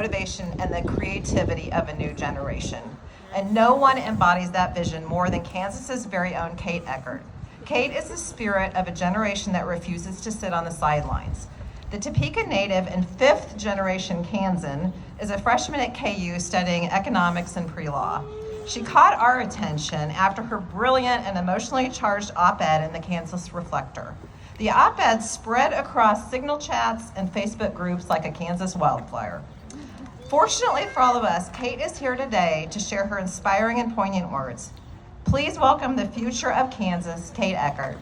motivation, and the creativity of a new generation. And no one embodies that vision more than Kansas's very own Kate Eckert. Kate is the spirit of a generation that refuses to sit on the sidelines. The Topeka native and fifth-generation Kansan is a freshman at KU studying economics and pre-law. She caught our attention after her brilliant and emotionally charged op-ed in the Kansas Reflector. The op-ed spread across Signal chats and Facebook groups like a Kansas wildfire. Fortunately for all of us, Kate is here today to share her inspiring and poignant words. Please welcome the future of Kansas, Kate Eckert.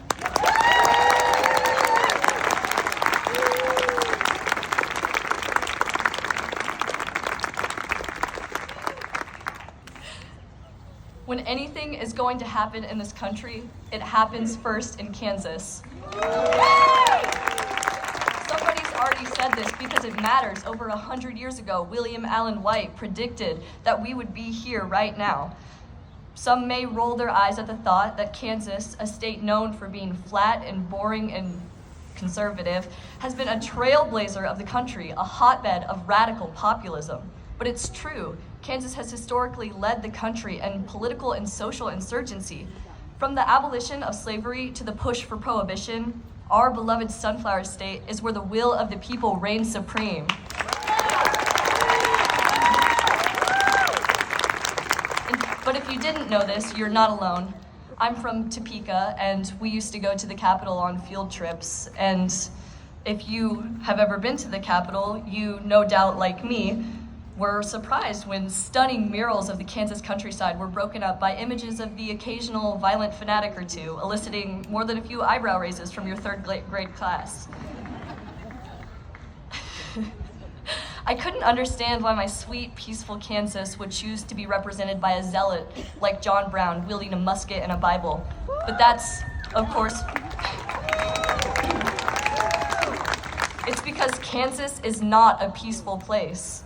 When anything is going to happen in this country, it happens first in Kansas. Somebody's already said this because it matters. Over 100 years ago, William Allen White predicted that we would be here right now. Some may roll their eyes at the thought that Kansas, a state known for being flat and boring and conservative, has been a trailblazer of the country, a hotbed of radical populism. But it's true. Kansas has historically led the country in political and social insurgency. From the abolition of slavery to the push for prohibition, our beloved Sunflower State is where the will of the people reigns supreme. But if you didn't know this, you're not alone. I'm from Topeka, and we used to go to the Capitol on field trips. And if you have ever been to the Capitol, you no doubt, like me, were surprised when stunning murals of the Kansas countryside were broken up by images of the occasional violent fanatic or two, eliciting more than a few eyebrow raises from your third grade class. I couldn't understand why my sweet, peaceful Kansas would choose to be represented by a zealot like John Brown wielding a musket and a Bible. But that's, of course, it's because Kansas is not a peaceful place.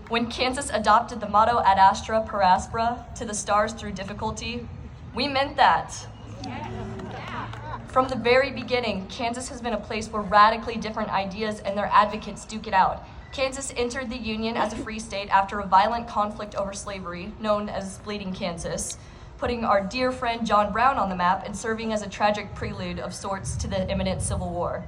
When Kansas adopted the motto Ad Astra per Aspera, to the stars through difficulty, we meant that. From the very beginning, Kansas has been a place where radically different ideas and their advocates duke it out. Kansas entered the Union as a free state after a violent conflict over slavery, known as Bleeding Kansas, putting our dear friend John Brown on the map and serving as a tragic prelude of sorts to the imminent Civil War.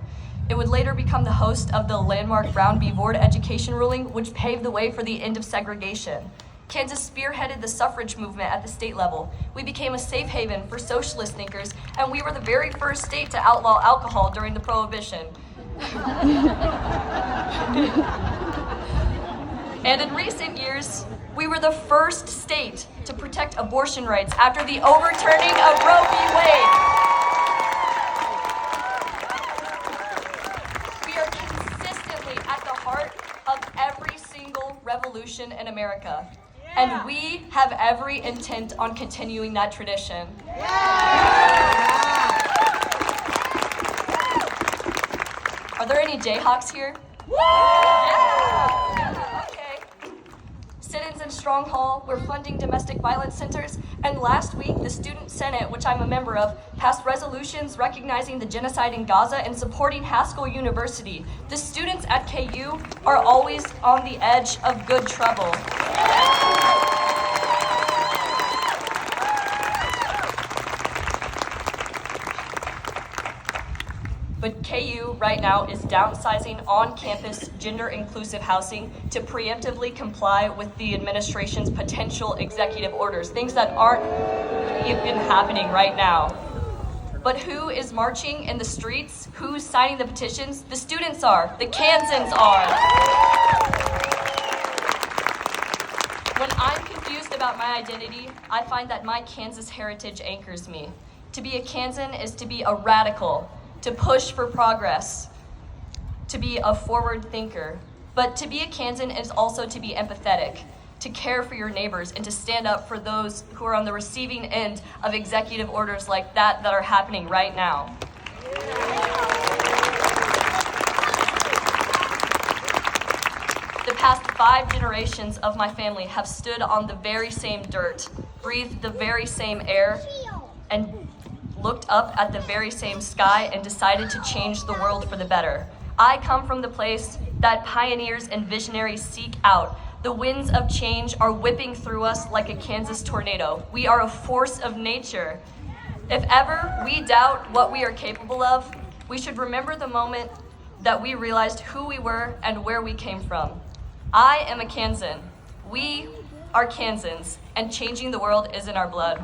It would later become the host of the landmark Brown v. Board education ruling, which paved the way for the end of segregation. Kansas spearheaded the suffrage movement at the state level. We became a safe haven for socialist thinkers, and we were the very first state to outlaw alcohol during the Prohibition. And in recent years, we were the first state to protect abortion rights after the overturning of Roe v. Wade. Revolution in America, and we have every intent on continuing that tradition. Are there any Jayhawks here? Yeah. Okay. Sit-ins in Strong Hall, we're funding domestic violence centers, and last week the Student Senate, which I'm a member of, passed resolutions recognizing the genocide in Gaza and supporting Haskell University. The students at KU are always on the edge of good trouble. But KU right now is downsizing on-campus gender-inclusive housing to preemptively comply with the administration's potential executive orders, things that aren't even happening right now. But who is marching in the streets? Who's signing the petitions? The students are. The Kansans are. When I'm confused about my identity, I find that my Kansas heritage anchors me. To be a Kansan is to be a radical, to push for progress, to be a forward thinker. But to be a Kansan is also to be empathetic, to care for your neighbors, and to stand up for those who are on the receiving end of executive orders like that are happening right now. The past 5 generations of my family have stood on the very same dirt, breathed the very same air, and looked up at the very same sky and decided to change the world for the better. I come from the place that pioneers and visionaries seek out, The winds of change are whipping through us like a Kansas tornado. We are a force of nature. If ever we doubt what we are capable of, we should remember the moment that we realized who we were and where we came from. I am a Kansan. We are Kansans, and changing the world is in our blood.